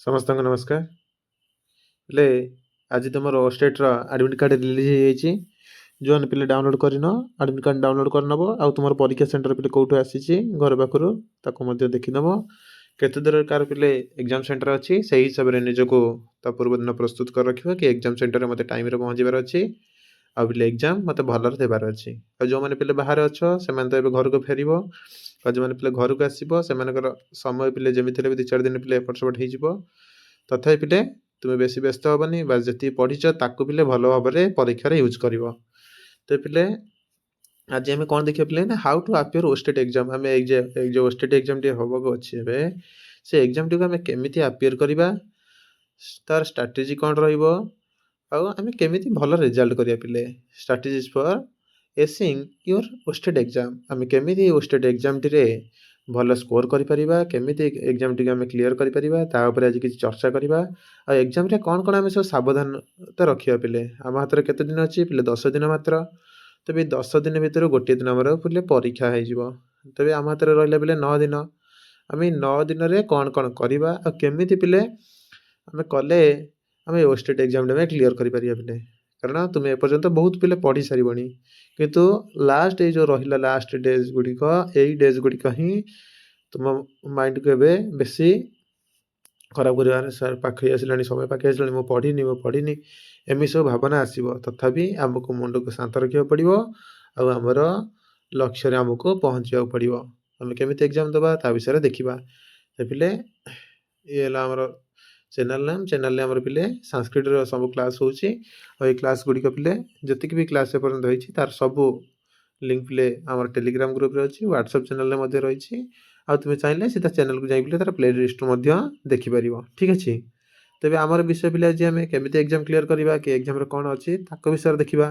ସମସ୍ତଙ୍କୁ ନମସ୍କାର। ହେଲେ ଆଜି ତୁମର ଷ୍ଟେଟ୍‌ର ଆଡମିଟ୍ କାର୍ଡ଼ ରିଲିଜ୍ ହେଇଯାଇଛି। ଯେଉଁମାନେ ପିଲା ଡାଉନଲୋଡ଼୍ କରିନ ଆଡମିଟ୍ କାର୍ଡ଼ ଡାଉନଲୋଡ଼୍ କରିନେବ। ଆଉ ତୁମର ପରୀକ୍ଷା ସେଣ୍ଟର ପିଲେ କେଉଁଠୁ ଆସିଛି ଘର ପାଖରୁ ତାକୁ ମଧ୍ୟ ଦେଖିନେବ। କେତେ ଦୂରରେ କାହାର ପିଲେ ଏକ୍ଜାମ୍ ସେଣ୍ଟର ଅଛି ସେହି ହିସାବରେ ନିଜକୁ ତା ପୂର୍ବଦିନ ପ୍ରସ୍ତୁତ କରି ରଖିବ କି ଏକ୍ଜାମ୍ ସେଣ୍ଟରରେ ମୋତେ ଟାଇମ୍‌ରେ ପହଞ୍ଚିବାର ଅଛି। ଆଉ ପିଲେ ଏକ୍ଜାମ୍ ମୋତେ ଭଲରେ ଦେବାର ଅଛି। ଆଉ ଯେଉଁମାନେ ପିଲେ ବାହାରେ ଅଛ ସେମାନେ ତ ଏବେ ଘରକୁ ଫେରିବ। ଆଉ ଯେଉଁମାନେ ପିଲେ ଘରକୁ ଆସିବ ସେମାନଙ୍କର ସମୟ ପିଲେ ଯେମିତି ହେଲେ ବି 2-4 ଦିନ ପିଲେ ଏପଟ ସେପଟ ହେଇଯିବ। ତଥାପି ପିଲେ ତୁମେ ବେଶୀ ବ୍ୟସ୍ତ ହେବନି। ବାସ୍ ଯେତିକି ପଢ଼ିଛ ତାକୁ ପିଲେ ଭଲ ଭାବରେ ପରୀକ୍ଷାରେ ୟୁଜ୍ କରିବ। ତ ପିଲେ ଆଜି ଆମେ କ'ଣ ଦେଖିବା ପିଲେ ନା ହାଉ ଟୁ ଆପିୟର ଓଷ୍ଟେଟ୍ ଏକ୍ଜାମ୍। ଆମେ ଏଇ ଯେଉଁ ଓଷ୍ଟେଟ୍ ଏକ୍ଜାମ୍‌ଟି ହେବାକୁ ଅଛି ଏବେ ସେ ଏକ୍ଜାମ୍‌ଟିକୁ ଆମେ କେମିତି ଆପିୟର କରିବା, ତାର ଷ୍ଟ୍ରାଟେଜି କ'ଣ ରହିବ, ଆଉ ଆମେ କେମିତି ଭଲ ରେଜଲ୍ଟ କରିବା ପିଲେ। Strategies for acing your OSTET exam. ଆମେ କେମିତି ଓଷ୍ଟେଟ୍ ଏକ୍ଜାମ୍‌ଟିରେ ଭଲ ସ୍କୋର କରିପାରିବା, କେମିତି ଏକ୍ଜାମ୍‌ଟିକୁ ଆମେ କ୍ଲିୟର କରିପାରିବା ତା ଉପରେ ଆଜି କିଛି ଚର୍ଚ୍ଚା କରିବା। ଆଉ ଏକ୍ଜାମ୍‌ରେ କ'ଣ ଆମେ ସବୁ ସାବଧାନତା ରଖିବା ପିଲେ। ଆମ ହାତରେ କେତେ ଦିନ ଅଛି ପିଲେ? 10 ଦିନ ମାତ୍ର। ତେବେ 10 ଦିନ ଭିତରୁ ଗୋଟିଏ ଦିନ ଆମର ପିଲେ ପରୀକ୍ଷା ହେଇଯିବ। ତେବେ ଆମ ହାତରେ ରହିଲା ପିଲେ 9 ଦିନ। ଆମେ 9 ଦିନରେ କ'ଣ କରିବା ଆଉ କେମିତି ପିଲେ ଆମେ କଲେ ଆମେ ଓଷ୍ଟେଟ୍ ଏକ୍ଜାମ୍‌ଟା ଆମେ କ୍ଲିୟର କରିପାରିବା ପିଲେ। କାରଣ ତୁମେ ଏପର୍ଯ୍ୟନ୍ତ ବହୁତ ପିଲେ ପଢ଼ି ସାରିବଣି, କିନ୍ତୁ ଲାଷ୍ଟ ଏଇ ଯେଉଁ ରହିଲା ଲାଷ୍ଟ ଡେଜ୍ ଗୁଡ଼ିକ, ଏଇ ଡେଜ୍ ଗୁଡ଼ିକ ହିଁ ତୁମ ମାଇଣ୍ଡକୁ ଏବେ ବେଶୀ ଖରାପ କରିବାର ସାର୍ ପାଖେଇ ଆସିଲାଣି, ସମୟ ପାଖେଇ ଆସିଲାଣି, ମୁଁ ପଢ଼ିନି ଏମିତି ସବୁ ଭାବନା ଆସିବ। ତଥାପି ଆମକୁ ମୁଣ୍ଡକୁ ଶାନ୍ତ ରଖିବାକୁ ପଡ଼ିବ ଆଉ ଆମର ଲକ୍ଷ୍ୟରେ ଆମକୁ ପହଞ୍ଚିବାକୁ ପଡ଼ିବ। ଆମେ କେମିତି ଏକ୍ଜାମ୍ ଦେବା ତା ବିଷୟରେ ଦେଖିବା। ପିଲେ ଇଏ ହେଲା ଆମର ଚ୍ୟାନେଲ୍ ନେମ୍। ଚ୍ୟାନେଲ୍‌ରେ ଆମର ପିଲେ ସାଂସ୍କ୍ରିଟ୍‌ର ସବୁ କ୍ଲାସ୍ ହେଉଛି। ଆଉ ଏଇ କ୍ଲାସ୍ ଗୁଡ଼ିକ ପିଲେ ଯେତିକି ବି କ୍ଲାସ୍ ଏପର୍ଯ୍ୟନ୍ତ ହେଇଛି ତାର ସବୁ ଲିଙ୍କ୍ ପିଲେ ଆମର ଟେଲିଗ୍ରାମ ଗ୍ରୁପ୍‌ରେ ଅଛି, ହ୍ୱାଟ୍ସଆପ୍ ଚ୍ୟାନେଲ୍‌ରେ ମଧ୍ୟ ରହିଛି। ଆଉ ତୁମେ ଚାହିଁଲେ ସିଧା ଚ୍ୟାନେଲ୍‌କୁ ଯାଇ ପିଲେ ତାର ପ୍ଲେ ଲିଷ୍ଟ ମଧ୍ୟ ଦେଖିପାରିବ। ଠିକ୍ ଅଛି। ତେବେ ଆମର ବିଷୟ ପିଲେ ଆଜି ଆମେ କେମିତି ଏକ୍ଜାମ୍ କ୍ଲିୟର କରିବା କି ଏକ୍ଜାମ୍‌ରେ କ'ଣ ଅଛି ତାଙ୍କ ବିଷୟରେ ଦେଖିବା।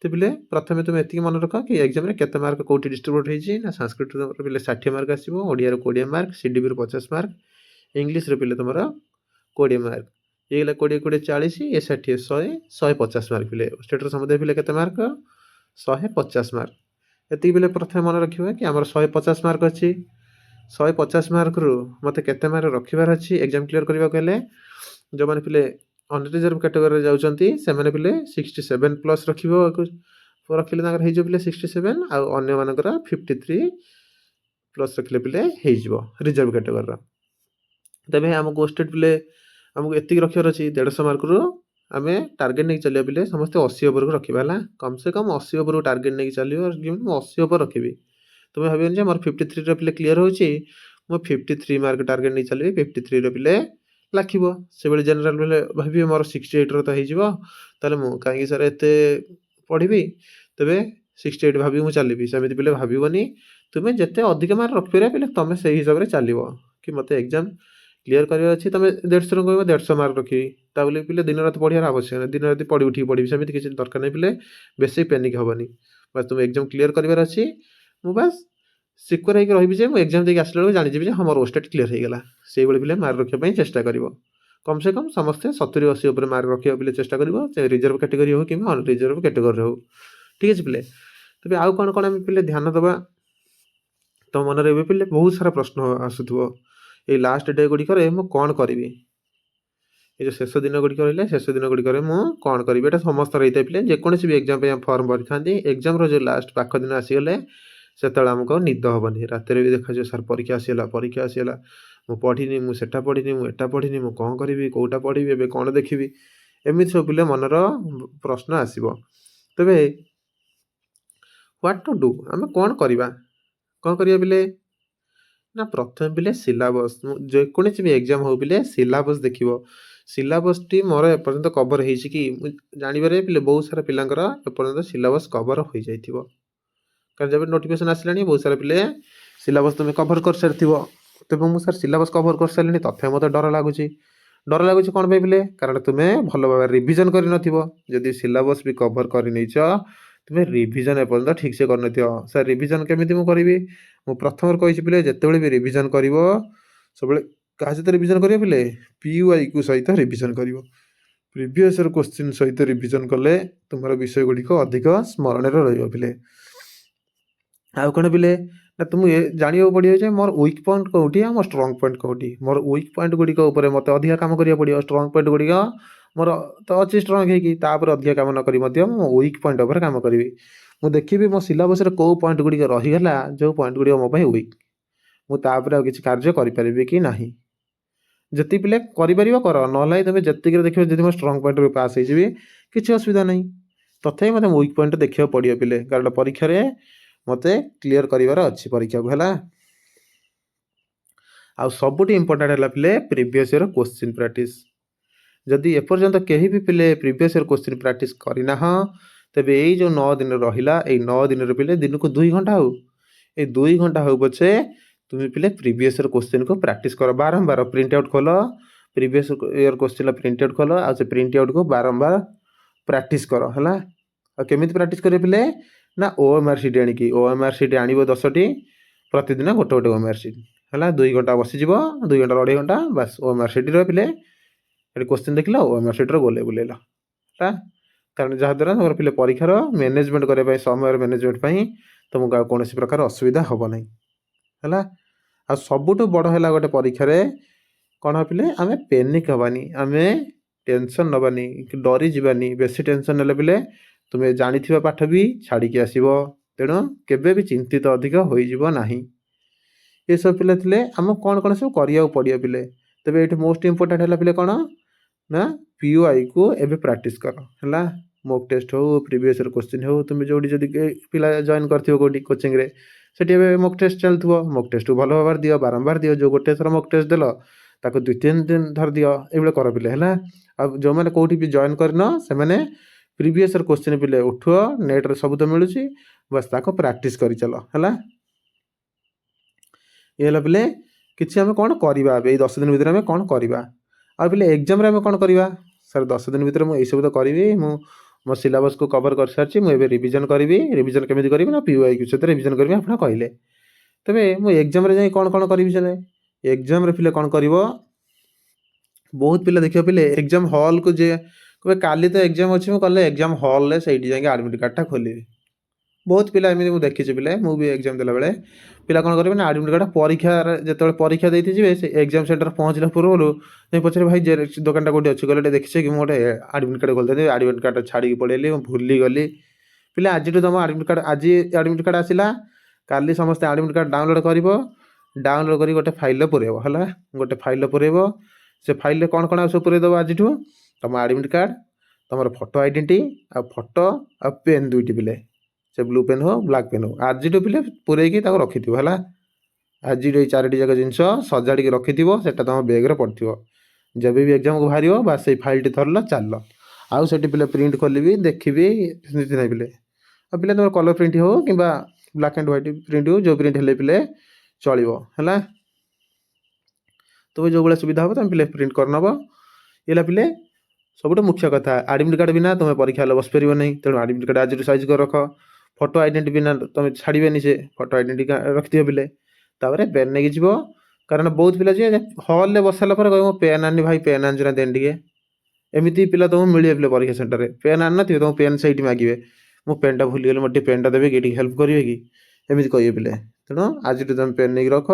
ତ ପିଲେ ପ୍ରଥମେ ତୁମେ ଏତିକି ମନେ ରଖ କି ଏକ୍ଜାମ୍‌ରେ କେତେ ମାର୍କ କେଉଁଠି ଡିଷ୍ଟ୍ରିବ୍ୟୁଟ୍ ହେଇଛି ନା ସାଂସ୍କ୍ରିଟ୍‌ର ପିଲେ 60 ମାର୍କ ଆସିବ, ଓଡ଼ିଆରେ 20 ମାର୍କ, ସିଡିବିରୁ 50 ମାର୍କ, ଇଂଲିଶରେ ପିଲେ ତୁମର 20 ମାର୍କ। ଇଏ ହେଲା 20, 20, 40, ଏ 60, 100, 150 ମାର୍କ ପିଲେ। ଷ୍ଟେଟ୍‌ର ସମୁଦାୟ ପିଲେ କେତେ ମାର୍କ? 150 ମାର୍କ। ଏତିକି ପିଲେ ପ୍ରଥମେ ମନେ ରଖିବା କି ଆମର 150 ମାର୍କ ଅଛି। 150 ମାର୍କରୁ ମୋତେ କେତେ ମାର୍କ ରଖିବାର ଅଛି ଏକ୍ଜାମ୍ କ୍ଲିୟର କରିବାକୁ ହେଲେ? ଯେଉଁମାନେ ପିଲେ ଅନରିଜର୍ଭ କ୍ୟାଟେଗୋରୀରେ ଯାଉଛନ୍ତି ସେମାନେ ପିଲେ 67 ପ୍ଲସ୍ ରଖିଲେ ତାଙ୍କର ହେଇଯିବ ପିଲେ 67। ଆଉ ଅନ୍ୟମାନଙ୍କର 53 ପ୍ଲସ୍ ରଖିଲେ ପିଲେ ହେଇଯିବ ରିଜର୍ଭ କ୍ୟାଟେଗୋରୀର। ତେବେ ଆମକୁ ଓଷ୍ଟେଟ୍ ପିଲେ ଆମକୁ ଏତିକି ରଖିବାର ଅଛି। 150 ମାର୍କରୁ ଆମେ ଟାର୍ଗେଟ୍ ନେଇକି ଚାଲିବା ପିଲେ ସମସ୍ତେ 80 ଉପରକୁ ରଖିବା ହେଲା। କମ୍ ସେ କମ୍ 80 ଉପରକୁ ଟାର୍ଗେଟ୍ ନେଇକି ଚାଲିବ। ଯେମିତି ମୁଁ 80 ଉପରେ ରଖିବି। ତୁମେ ଭାବିବନି ଯେ ମୋର 53ର ପିଲେ କ୍ଲିୟର ହେଉଛି, ମୁଁ 53 ମାର୍କ ଟାର୍ଗେଟ୍ ନେଇ ଚାଲିବି, 53ର ପିଲେ ଲାଖିବ। ସେଭଳି ଜେନେରାଲ୍ ପିଲେ ଭାବିବେ ମୋର 68ର ତ ହେଇଯିବ, ତାହେଲେ ମୁଁ କାହିଁକି ସାର୍ ଏତେ ପଢ଼ିବି, ତେବେ 68 ଭାବିକି ମୁଁ ଚାଲିବି। ସେମିତି ପିଲେ ଭାବିବନି। ତୁମେ ଯେତେ ଅଧିକ ମାର୍କ ରଖିପାରିବ ପିଲେ ତୁମେ ସେଇ ହିସାବରେ ଚାଲିବ କି ମୋତେ ଏକ୍ଜାମ୍ କ୍ଲିୟର କରିବାର ଅଛି। ତୁମେ 150 କହିବ 150 ମାର୍କ ରଖିବି, ତା ବୋଲି ପିଲେ ଦିନ ରାତି ପଢ଼ିବାର ଆବଶ୍ୟକ ନାହିଁ। ଦିନ ରାତି ପଢ଼ି ଉଠିକି ପଢ଼ିବି ସେମିତି କିଛି ଦରକାର ନାହିଁ ପିଲେ। ବେଶୀ ପ୍ୟାନିକ୍ ହେବନି। ବାସ୍ ତୁମେ ଏକ୍ଜାମ୍ କ୍ଲିୟର କରିବାର ଅଛି। ମୁଁ ବାସ୍ ସିକ୍ୟୁର ହେଇକି ରହିବି ଯେ ମୁଁ ଏକ୍ଜାମ୍ ଦେଇକି ଆସିଲା ବେଳକୁ ଜାଣିଯିବି ଯେ ହଁ ମୋର ଓଷ୍ଟେଟ୍ କ୍ଲିୟର ହେଇଗଲା। ସେଇଭଳି ପିଲେ ମାର୍କ ରଖିବା ପାଇଁ ଚେଷ୍ଟା କରିବ। କମ୍ ସେ କମ୍ ସମସ୍ତେ 70-80 ଉପରେ ମାର୍କ ରଖିବା ପିଲେ ଚେଷ୍ଟା କରିବ, ସେ ରିଜର୍ଭ କ୍ୟାଟେଗୋରୀ ହେଉ କିମ୍ବା ଅନରିଜର୍ଭ କ୍ୟାଟେଗୋରୀରେ ହେଉ। ଠିକ୍ ଅଛି ପିଲେ। ତେବେ ଆଉ କ'ଣ ଆମେ ପିଲେ ଧ୍ୟାନ ଦେବା? ତମ ମନରେ ଏବେ ପିଲେ ବହୁତ ସାରା ପ୍ରଶ୍ନ ଆସୁଥିବ, ଏଇ ଲାଷ୍ଟ ଡେ ଗୁଡ଼ିକରେ ମୁଁ କ'ଣ କରିବି? ଏ ଯେଉଁ ଶେଷ ଦିନ ଗୁଡ଼ିକ ରହିଲେ ଶେଷ ଦିନ ଗୁଡ଼ିକରେ ମୁଁ କ'ଣ କରିବି? ଏଇଟା ସମସ୍ତଙ୍କର ହେଇଥାଏ ପିଲେ। ଯେକୌଣସି ବି ଏକ୍ଜାମ୍ ପାଇଁ ଫର୍ମ ଭରିଥାନ୍ତି, ଏକ୍ଜାମ୍‌ର ଯେଉଁ ଲାଷ୍ଟ ପାଖ ଦିନ ଆସିଗଲେ ସେତେବେଳେ ଆମକୁ ଆଉ ନିଦ ହେବନି। ରାତିରେ ବି ଦେଖାଯିବ ସାର୍ ପରୀକ୍ଷା ଆସିଗଲା, ମୁଁ ପଢ଼ିନି, ମୁଁ ସେଟା ପଢ଼ିନି, ମୁଁ ଏଟା ପଢ଼ିନି, ମୁଁ କ'ଣ କରିବି, କେଉଁଟା ପଢ଼ିବି, ଏବେ କ'ଣ ଦେଖିବି, ଏମିତି ସବୁ ପିଲେ ମନର ପ୍ରଶ୍ନ ଆସିବ। ତେବେ ହ୍ୱାଟ୍ ଟୁ ଡୁ? ଆମେ କ'ଣ କରିବା ପିଲେ? ନା ପ୍ରଥମେ ପିଲେ ସିଲାବସ୍, ଯେକୌଣସି ବି ଏକ୍ଜାମ୍ ହେଉ ପିଲେ ସିଲାବସ୍ ଦେଖିବ। ସିଲାବସ୍‌ଟି ମୋର ଏପର୍ଯ୍ୟନ୍ତ କଭର୍ ହେଇଛି କି? ମୁଁ ଜାଣିବାରେ ପିଲେ ବହୁତ ସାରା ପିଲାଙ୍କର ଏପର୍ଯ୍ୟନ୍ତ ସିଲାବସ୍ କଭର୍ ହୋଇଯାଇଥିବ। କାରଣ ଯେବେ ନୋଟିଫିକେସନ୍ ଆସିଲାଣି ବହୁତ ସାରା ପିଲେ ସିଲାବସ୍ ତୁମେ କଭର୍ କରିସାରିଥିବ। ତେବେ ମୁଁ ସାର୍ ସିଲାବସ୍ କଭର୍ କରିସାରିଲିଣି ତଥାପି ମୋତେ ଡର ଲାଗୁଛି। କ'ଣ ପାଇଁ ପିଲେ? କାରଣ ତୁମେ ଭଲ ଭାବରେ ରିଭିଜନ୍ କରିନଥିବ। ଯଦି ସିଲାବସ୍ ବି କଭର୍ କରିନେଇଛ, ତୁମେ ରିଭିଜନ୍ ଏପର୍ଯ୍ୟନ୍ତ ଠିକ୍‌ସେ କରିନଥିବ। ସାର୍ ରିଭିଜନ୍ କେମିତି ମୁଁ କରିବି? ମୁଁ ପ୍ରଥମରୁ କହିଛି ପିଲେ ଯେତେବେଳେ ବି ରିଭିଜନ୍ କରିବ ସବୁବେଳେ କାହା ସହିତ ରିଭିଜନ୍ କରିବ ପିଲେ? PYQ ସହିତ ରିଭିଜନ୍ କରିବ। ପ୍ରିଭିୟସ୍ ଇୟର୍ କ୍ୱେଶ୍ଚିନ୍ ସହିତ ରିଭିଜନ୍ କଲେ ତୁମର ବିଷୟ ଗୁଡ଼ିକ ଅଧିକ ସ୍ମରଣରେ ରହିବ ପିଲେ। ଆଉ କ'ଣ ପିଲେ? ନା ତୁମକୁ ଜାଣିବାକୁ ପଡ଼ିବ ଯେ ମୋର ୱିକ୍ ପଏଣ୍ଟ କେଉଁଠି ଆଉ ମୋ ଷ୍ଟ୍ରଙ୍ଗ ପଏଣ୍ଟ କେଉଁଠି। ମୋର ୱିକ୍ ପଏଣ୍ଟ ଗୁଡ଼ିକ ଉପରେ ମୋତେ ଅଧିକା କାମ କରିବାକୁ ପଡ଼ିବ। ଷ୍ଟ୍ରଙ୍ଗ ପଏଣ୍ଟ ଗୁଡ଼ିକ ମୋର ତ ଅଛି ଷ୍ଟ୍ରଙ୍ଗ ହେଇକି, ତାପରେ ଅଧିକା କାମ ନ କରି ମଧ୍ୟ ମୁଁ ୱିକ୍ ପଏଣ୍ଟ ଉପରେ କାମ କରିବି। ମୁଁ ଦେଖିବି ମୋ ସିଲାବସ୍ରେ କେଉଁ ପଏଣ୍ଟ ଗୁଡ଼ିକ ରହିଗଲା, ଯେଉଁ ପଏଣ୍ଟ ଗୁଡ଼ିକ ମୋ ପାଇଁ ୱିକ୍, ମୁଁ ତାପରେ ଆଉ କିଛି କାର୍ଯ୍ୟ କରିପାରିବି କି ନାହିଁ। ଯେତିକି ପିଲେ କରିପାରିବ କର, ନହେଲେ ତୁମେ ଯେତିକିରେ ଦେଖିବ ଯଦି ମୁଁ ଷ୍ଟ୍ରଙ୍ଗ ପଏଣ୍ଟରେ ପାସ୍ ହେଇଯିବି କିଛି ଅସୁବିଧା ନାହିଁ। ତଥାପି ମୋତେ ୱିକ୍ ପଏଣ୍ଟ ଦେଖିବାକୁ ପଡ଼ିବ ପିଲେ, କାରଣ ପରୀକ୍ଷାରେ ମୋତେ କ୍ଲିୟର କରିବାର ଅଛି ପରୀକ୍ଷାକୁ ହେଲା। ଆଉ ସବୁଠୁ ଇମ୍ପୋର୍ଟାଣ୍ଟ ହେଲା ପିଲେ ପ୍ରିଭିୟସ୍ ଇୟର କ୍ୱେଶ୍ଚିନ୍ ପ୍ରାକ୍ଟିସ୍। ଯଦି ଏପର୍ଯ୍ୟନ୍ତ କେହି ବି ପିଲେ ପ୍ରିଭିୟସ୍ ଇୟର କ୍ୱେଶ୍ଚିନ୍ ପ୍ରାକ୍ଟିସ୍ କରିନାହଁ, ତେବେ ଏଇ ଯେଉଁ 9 ଦିନ ରହିଲା, ଏଇ 9 ଦିନରେ ପିଲେ ଦିନକୁ 2 ଘଣ୍ଟା ହଉ, ଏଇ 2 ଘଣ୍ଟା ହଉ ପଛେ ତୁମେ ପିଲେ ପ୍ରିଭିୟସ୍ ଇୟର କ୍ୱେଶ୍ଚିନ୍କୁ ପ୍ରାକ୍ଟିସ୍ କର। ବାରମ୍ବାର ପ୍ରିଣ୍ଟ ଆଉଟ୍ ଖୋଲ, ପ୍ରିଭିୟସ୍ ଇୟର କ୍ୱେଶ୍ଚିନ୍ର ପ୍ରିଣ୍ଟ ଆଉଟ୍ ଖୋଲ, ଆଉ ସେ ପ୍ରିଣ୍ଟ ଆଉଟ୍କୁ ବାରମ୍ବାର ପ୍ରାକ୍ଟିସ୍ କର ହେଲା। ଆଉ କେମିତି ପ୍ରାକ୍ଟିସ୍ କରିବେ ପିଲେ? ନା OMR ସିଟ୍ ଆଣିକି, OMR ସିଟ୍ ଆଣିବ 10ଟି, ପ୍ରତିଦିନ ଗୋଟେ ଗୋଟେ OMR ସିଟ୍ ହେଲା। 2 ଘଣ୍ଟା ବସିଯିବ, 2 ଘଣ୍ଟା 2.5 ଘଣ୍ଟା ବାସ୍ OMR ସିଟ୍ର ପିଲେ ଏଠି କ୍ୱେଶ୍ଚିନ୍ ଦେଖିଲ, OMR ସିଟ୍ର ବୁଲେଇଲ ହେଲା। କାରଣ ଯାହାଦ୍ୱାରା ତୁମର ପିଲେ ପରୀକ୍ଷାର ମ୍ୟାନେଜମେଣ୍ଟ କରିବା ପାଇଁ, ସମୟର ମ୍ୟାନେଜମେଣ୍ଟ ପାଇଁ ତୁମକୁ ଆଉ କୌଣସି ପ୍ରକାର ଅସୁବିଧା ହେବ ନାହିଁ ହେଲା। ଆଉ ସବୁଠୁ ବଡ଼ ହେଲା ଗୋଟେ ପରୀକ୍ଷାରେ କ'ଣ ପିଲେ, ଆମେ ପେନିକ୍ ହେବାନି, ଆମେ ଟେନସନ୍ ନେବାନି, ଡରି ଯିବାନି। ବେଶୀ ଟେନସନ୍ ନେଲେ ପିଲେ ତୁମେ ଜାଣିଥିବା ପାଠ ବି ଛାଡ଼ିକି ଆସିବ, ତେଣୁ କେବେ ବି ଚିନ୍ତିତ ଅଧିକ ହୋଇଯିବ ନାହିଁ। ଏସବୁ ପିଲା ଥିଲେ ଆମକୁ କ'ଣ କ'ଣ ସବୁ କରିବାକୁ ପଡ଼ିବ ପିଲେ। ତେବେ ଏଇଠି ମୋଷ୍ଟ ଇମ୍ପୋର୍ଟାଣ୍ଟ ହେଲା ପିଲେ କ'ଣ ନା POIକୁ ଏବେ ପ୍ରାକ୍ଟିସ୍ କର ହେଲା। ମକ୍ ଟେଷ୍ଟ ହେଉ, ପ୍ରିଭିୟସ୍ ଇୟର କ୍ୱେଶ୍ଚିନ୍ ହେଉ, ତୁମେ ଯେଉଁଠି ଯଦି ପିଲା ଜଏନ୍ କରିଥିବ କେଉଁଠି କୋଚିଂରେ, ସେଠି ଏବେ ମକ୍ ଟେଷ୍ଟ ଚାଲିଥିବ, ମକ୍ ଟେଷ୍ଟକୁ ଭଲ ଭାବରେ ଦିଅ, ବାରମ୍ବାର ଦିଅ। ଯେଉଁ ଗୋଟେ ଥର ମକ୍ ଟେଷ୍ଟ ଦେଲ ତାକୁ 2-3 ଦିନ ଧର ଦିଅ, ଏଇଭଳିଆ କର ପିଲେ ହେଲା। ଆଉ ଯେଉଁମାନେ କେଉଁଠି ବି ଜଏନ୍ କରିନ, ସେମାନେ ପ୍ରିଭିୟସ୍ ଇୟର କ୍ୱେଶ୍ଚିନ୍ ପିଲେ ଉଠୁଅ, ନେଟ୍ରେ ସବୁ ତ ମିଳୁଛି, ବାସ୍ ତାକୁ ପ୍ରାକ୍ଟିସ୍ କରିଚାଲ ହେଲା। ଏ ହେଲା ପିଲେ କିଛି ଆମେ କ'ଣ କରିବା, ଏବେ ଏଇ 10 ଦିନ ଭିତରେ ଆମେ କ'ଣ କରିବା। ଆଉ ପିଲେ ଏକ୍ଜାମ୍ରେ ଆମେ କ'ଣ କରିବା? ସାର୍ 10 ଦିନ ଭିତରେ ମୁଁ ଏଇସବୁ ତ କରିବି, ମୁଁ ମୋ ସିଲାବସ୍କୁ କଭର୍ କରିସାରିଛି, ମୁଁ ଏବେ ରିଭିଜନ୍ କରିବି। ରିଭିଜନ୍ କେମିତି କରିବି ନା POIQ ସହିତ ରିଭିଜନ୍ କରିବି ଆପଣ କହିଲେ। ତେବେ ମୁଁ ଏକ୍ଜାମ୍ରେ ଯାଇ କ'ଣ କ'ଣ କରିବି? ସାର୍ ଏକ୍ଜାମ୍ରେ ପିଲେ କ'ଣ କରିବ? ବହୁତ ପିଲା ଦେଖିବ ପିଲେ ଏକ୍ଜାମ୍ ହଲ୍କୁ ଯେ କହିବେ କାଲି ତ ଏକ୍ଜାମ୍ ଅଛି, ମୁଁ କଲେ ଏକ୍ଜାମ୍ ହଲ୍ରେ ସେଇଠି ଯାଇକି ଆଡ଼ମିଟ୍ କାର୍ଡ଼ଟା ଖୋଲିବି। ବହୁତ ପିଲା ଏମିତି ମୁଁ ଦେଖିଛି ପିଲେ, ମୁଁ ବି ଏକ୍ଜାମ୍ ଦେଲାବେଳେ ପିଲା କ'ଣ କରିବେ ନା ଆଡ଼ମିଟ୍ କାର୍ଡ଼ ପରୀକ୍ଷାରେ ଯେତେବେଳେ ପରୀକ୍ଷା ଦେଇତେ ଯିବେ, ସେ ଏକ୍ଜାମ୍ ସେଣ୍ଟର ପହଞ୍ଚିଲା ପୂର୍ବରୁ ଯାଇ ପଚାରିବେ ଭାଇ ଜେରକ୍ସ ଦୋକାନଟା କେଉଁଠି ଅଛି, କହିଲେ ଟିକେ ଦେଖିଛ କି, ମୁଁ ଗୋଟେ ଆଡ଼ମିଟ୍ କାର୍ଡ଼ ଖୋଲିଥିଲି, ଆଡ଼ମିଟ୍ କାର୍ଡ଼ଟା ଛାଡ଼ିକି ପଳେଇଲି, ମୁଁ ଭୁଲିଗଲି। ପିଲା ଆଜିଠୁ ତୁମ ଆଡ଼ମିଟ୍ କାର୍ଡ଼, ଆଜି ଆଡ଼ମିଟ୍ କାର୍ଡ଼ ଆସିଲା, କାଲି ସମସ୍ତେ ଆଡ଼ମିଟ୍ କାର୍ଡ଼ ଡାଉନଲୋଡ଼ କରିବ, ଡାଉନଲୋଡ଼ କରି ଗୋଟେ ଫାଇଲ୍ରେ ପୁରେଇବ ହେଲା। ଗୋଟେ ଫାଇଲ୍ରେ ପୁରେଇବ, ସେ ଫାଇଲ୍ରେ କ'ଣ କ'ଣ ଆଉ ସବୁ ପୁରେଇ ଦେବ ଆଜିଠୁ, ତୁମ ଆଡ଼ମିଟ୍ କାର୍ଡ଼, ତୁମର ଫଟୋ ଆଇଡେଣ୍ଟି, ଆଉ ଫଟୋ ଆଉ ପେନ୍ 2ଟି ପିଲେ, ସେ ବ୍ଲୁ ପେନ୍ ହଉ ବ୍ଲାକ୍ ପେନ୍ ହଉ, ଆଜିଠୁ ପିଲେ ପୁରେଇକି ତାକୁ ରଖିଥିବ ହେଲା। ଆଜିର ଏଇ 4ଟି ଯାକ ଜିନିଷ ସଜାଡ଼ିକି ରଖିଥିବ, ସେଟା ତୁମ ବ୍ୟାଗ୍ରେ ପଡ଼ିଥିବ। ଯେବେ ବି ଏକ୍ଜାମ୍କୁ ବାହାରିବ ବାସ୍ ସେଇ ଫାଇଲ୍ଟି ଧରିଲ ଚାଲିଲ। ଆଉ ସେଠି ପିଲେ ପ୍ରିଣ୍ଟ ଖୋଲିବି ଦେଖିବି ସେମିତି ନାହିଁ ପିଲେ। ଆଉ ପିଲେ ତୁମର କଲର୍ ପ୍ରିଣ୍ଟ ହେଉ କିମ୍ବା ବ୍ଲାକ୍ ଆଣ୍ଡ ହ୍ୱାଇଟ୍ ପ୍ରିଣ୍ଟ ହେଉ, ଯେଉଁ ପ୍ରିଣ୍ଟ ହେଲେ ପିଲେ ଚଳିବ ହେଲା। ତୁମେ ଯେଉଁ ଭଳିଆ ସୁବିଧା ହେବ ତୁମେ ପିଲେ ପ୍ରିଣ୍ଟ କରିନେବ। ହେଲା ପିଲେ ସବୁଠୁ ମୁଖ୍ୟ କଥା, ଆଡ଼ମିଟ୍ କାର୍ଡ଼ ବିନା ତୁମେ ପରୀକ୍ଷା ହେଲେ ବସିପାରିବ ନାହିଁ, ତେଣୁ ଆଡ଼ମିଟ୍ କାର୍ଡ଼ ଆଜିଠୁ ସାଇଜ୍ କରି ରଖ। ଫଟୋ ଆଇଡେଣ୍ଟି ବିନା ତୁମେ ଛାଡ଼ିବେନି, ସେ ଫଟୋ ଆଇଡେଣ୍ଟି ରଖିଥିବ ପିଲେ। ତାପରେ ପେନ୍ ନେଇକି ଯିବ, କାରଣ ବହୁତ ପିଲା ଯିବେ ହଲ୍ରେ ବସାରିଲା ପରେ କହିବ ମୁଁ ପେନ୍ ଆଣିନି ଭାଇ, ପେନ୍ ଆଣିଛୁ ନା ଦେନ୍ ଟିକେ। ଏମିତି ପିଲା ତୁମକୁ ମିଳିବେ ପିଲେ ପରୀକ୍ଷା ସେଣ୍ଟରରେ, ପେନ୍ ଆଣିନଥିବେ, ତୁମକୁ ପେନ୍ ସେଇଠି ମାଗିବେ, ମୁଁ ପେନ୍ଟା ଭୁଲିଗଲି, ମୋତେ ଟିକେ ପେନ୍ଟା ଦେବେ କି, ଟିକେ ହେଲ୍ପ କରିବେ କି, ଏମିତି କହିବେ ପିଲେ। ତେଣୁ ଆଜିଠୁ ତୁମେ ପେନ୍ ନେଇକି ରଖ,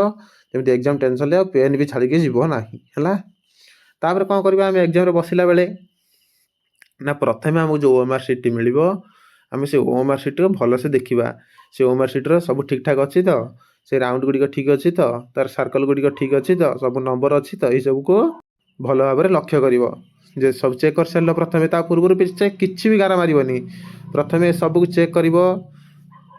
ଯେମିତି ଏକ୍ଜାମ୍ ଟେନସନ୍ରେ ଆଉ ପେନ୍ ବି ଛାଡ଼ିକି ଯିବ ନାହିଁ ହେଲା। ତାପରେ କ'ଣ କରିବା ଆମେ ଏକ୍ଜାମ୍ରେ ବସିଲା ବେଳେ ନା, ପ୍ରଥମେ ଆମକୁ ଯେଉଁ OMR ସିଟ୍ଟି ମିଳିବ, ଆମେ ସେ OMR ସିଟ୍କୁ ଭଲସେ ଦେଖିବା। ସେ OMR ସିଟ୍ର ସବୁ ଠିକ୍ଠାକ୍ ଅଛି ତ, ସେ ରାଉଣ୍ଡ ଗୁଡ଼ିକ ଠିକ୍ ଅଛି ତ, ତା'ର ସାର୍କଲ୍ ଗୁଡ଼ିକ ଠିକ୍ ଅଛି ତ, ସବୁ ନମ୍ବର ଅଛି ତ, ଏଇସବୁକୁ ଭଲ ଭାବରେ ଲକ୍ଷ୍ୟ କରିବ। ଯେ ସବୁ ଚେକ୍ କରିସାରିଲ ପ୍ରଥମେ, ତା ପୂର୍ବରୁ କିଛି ବି ଗାର ମାରିବନି, ପ୍ରଥମେ ସବୁକୁ ଚେକ୍ କରିବ।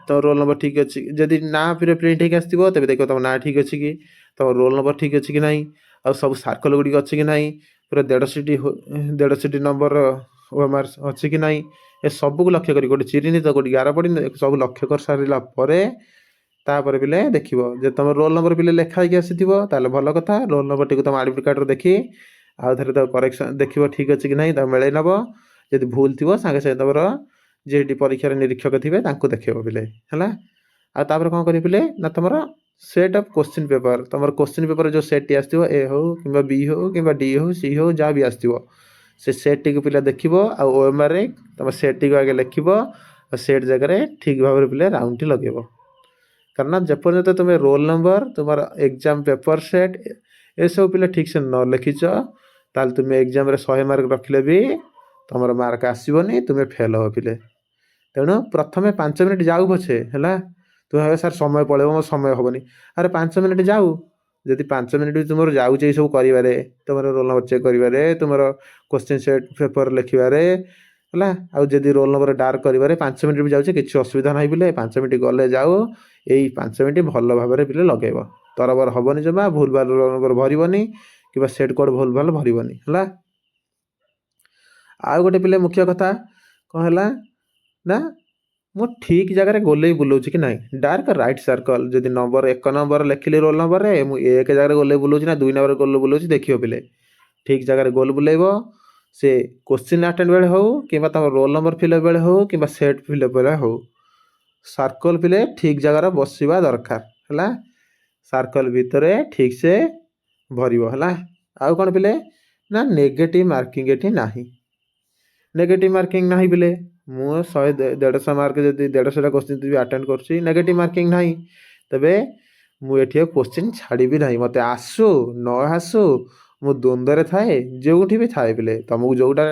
ତମ ରୋଲ୍ ନମ୍ବର ଠିକ୍ ଅଛି, ଯଦି ନାଁ ପ୍ରିଣ୍ଟ ହେଇକି ଆସିଥିବ ତେବେ ଦେଖିବ ତମ ନାଁ ଠିକ୍ ଅଛି କି, ତମ ରୋଲ୍ ନମ୍ବର ଠିକ୍ ଅଛି କି ନାହିଁ, ଆଉ ସବୁ ସାର୍କଲ୍ ଗୁଡ଼ିକ ଅଛି କି ନାହିଁ, ପୁରା 1.5 ନମ୍ବର OMR ଅଛି କି ନାହିଁ, ଏ ସବୁକୁ ଲକ୍ଷ୍ୟ କରି, ଗୋଟେ ଚିରିନି ତ କୋଉଠି ଗାର ପଡ଼ିନି, ସବୁ ଲକ୍ଷ୍ୟ କରିସାରିଲା ପରେ ତାପରେ ପିଲେ ଦେଖିବ ଯେ ତୁମ ରୋଲ୍ ନମ୍ବର ପିଲେ ଲେଖା ହେଇକି ଆସିଥିବ, ତାହେଲେ ଭଲ କଥା। ରୋଲ୍ ନମ୍ବରଟିକୁ ତୁମ ଆଡ଼ମିଟ୍ କାର୍ଡ଼ରେ ଦେଖି ଆଉ ଥରେ ତାକୁ କରେକ୍ସନ୍ ଦେଖିବ ଠିକ୍ ଅଛି କି ନାହିଁ, ତାକୁ ମିଳେଇ ନେବ। ଯଦି ଭୁଲ ଥିବ ସାଙ୍ଗେ ସାଙ୍ଗେ ତୁମର ଯିଏ ପରୀକ୍ଷାରେ ନିରୀକ୍ଷକ ଥିବେ ତାଙ୍କୁ ଦେଖେଇବ ପିଲେ ହେଲା। ଆଉ ତାପରେ କ'ଣ କରିବ ପିଲେ ନା, ତୁମର ସେଟ୍ ଅଫ୍ କ୍ୱେଶ୍ଚିନ୍ ପେପର୍, ତୁମର କ୍ୱେଶ୍ଚିନ୍ ପେପର୍ ଯେଉଁ ସେଟ୍ଟି ଆସିଥିବ, A ହେଉ କିମ୍ବା B ହେଉ କିମ୍ବା D ହେଉ C ହେଉ ଯାହା ବି ଆସିଥିବ, ସେ ସେଟ୍ଟିକୁ ପିଲା ଦେଖିବ। ଆଉ OMRରେ ତୁମ ସେଟ୍ଟିକୁ ଆଗେ ଲେଖିବ, ଆଉ ସେଟ୍ ଜାଗାରେ ଠିକ୍ ଭାବରେ ପିଲେ ରାଉଣ୍ଡଟି ଲଗେଇବ। କାରଣ ଯେପର୍ଯ୍ୟନ୍ତ ତୁମେ ରୋଲ୍ ନମ୍ବର ତୁମର ଏକ୍ଜାମ୍ ପେପର୍ ସେଟ୍ ଏସବୁ ପିଲା ଠିକ୍ସେ ନ ଲେଖିଛ ତାହେଲେ ତୁମେ ଏକ୍ଜାମ୍ରେ 100 ମାର୍କ ରଖିଲେ ବି ତୁମର ମାର୍କ ଆସିବନି, ତୁମେ ଫେଲ୍ ହେବ ପିଲେ। ତେଣୁ ପ୍ରଥମେ 5 ମିନିଟ୍ ଯାଉ ପଛେ ହେଲା, ତୁମେ ଭାବ ସାର୍ ସମୟ ପଳେଇବ, ମୋ ସମୟ ହେବନି। ଆରେ 5 ମିନିଟ୍ ଯାଉ, ଯଦି 5 ମିନିଟ୍ ବି ତୁମର ଯାଉଛି ଏସବୁ କରିବାରେ, ତୁମର ରୋଲ୍ ନମ୍ବର ଚେକ୍ କରିବାରେ, ତୁମର କୋଶ୍ଚିନ୍ ସେଟ୍ ପେପର୍ ଲେଖିବାରେ ହେଲା, ଆଉ ଯଦି ରୋଲ୍ ନମ୍ବର ଡାର୍କ କରିବାରେ 5 ମିନିଟ୍ ବି ଯାଉଛି, କିଛି ଅସୁବିଧା ନାହିଁ ପିଲେ। 5 ମିନିଟ୍ ଗଲେ ଯାଉ, ଏଇ 5 ମିନିଟ୍ ଭଲ ଭାବରେ ପିଲେ ଲଗେଇବ, ତରବର ହେବନି, ଜମା ଭୁଲ୍ ଭାଲ୍ ରୋଲ୍ ନମ୍ବର ଭରିବନି କିମ୍ବା ସେଟ୍ କୋଡ଼୍ ଭୁଲ୍ ଭାଲ୍ ଭରିବନି ହେଲା। ଆଉ ଗୋଟେ ପିଲେ ମୁଖ୍ୟ କଥା କ'ଣ ହେଲା ନା, ମୁଁ ଠିକ୍ ଜାଗାରେ ଗୋଲେଇ ବୁଲଉଛି କି ନାହିଁ, ଡାର୍କ ରାଇଟ୍ ସାର୍କଲ୍। ଯଦି ନମ୍ବର 1 ନମ୍ବର ଲେଖିଲି ରୋଲ୍ ନମ୍ବରରେ, ମୁଁ 1 ଜାଗାରେ ଗୋଲେଇ ବୁଲଉଛି ନା 2 ନମ୍ବରରେ ଗୋଲ ବୁଲଉଛି ଦେଖିବ ପିଲେ। ଠିକ୍ ଜାଗାରେ ଗୋଲ ବୁଲେଇବ, ସେ କୋଶ୍ଚିନ୍ ଆଟେଣ୍ଡ ବେଳେ ହେଉ କିମ୍ବା ତୁମ ରୋଲ୍ ନମ୍ବର ଫିଲ୍ଅପ୍ ବେଳେ ହେଉ କିମ୍ବା ସେଟ୍ ଫିଲ୍ଅପ୍ ବେଳେ ହେଉ, ସାର୍କଲ୍ ପିଲେ ଠିକ୍ ଜାଗାରେ ବସିବା ଦରକାର ହେଲା। ସାର୍କଲ୍ ଭିତରେ ଠିକ୍ସେ ଭରିବ ହେଲା। ଆଉ କ'ଣ ପିଲେ ନା, ନେଗେଟିଭ୍ ମାର୍କିଂ ଏଠି ନାହିଁ। ନେଗେଟିଭ୍ ମାର୍କିଂ ନାହିଁ ପିଲେ। ମୁଁ 100-150 ମାର୍କ ଯଦି 150ଟା କୋଶ୍ଚିନ୍ ବି ଆଟେଣ୍ଡ କରୁଛି, ନେଗେଟିଭ୍ ମାର୍କିଂ ନାହିଁ, ତେବେ ମୁଁ ଏଠି ଆଉ କୋଶ୍ଚିନ୍ ଛାଡ଼ିବି ନାହିଁ। ମୋତେ ଆସୁ ନ ଆସୁ ମୁଁ ଦ୍ୱନ୍ଦ୍ୱରେ ଥାଏ, ଯେଉଁଠି ବି ଥାଏ ପିଲେ। ତୁମକୁ ଯେଉଁଟା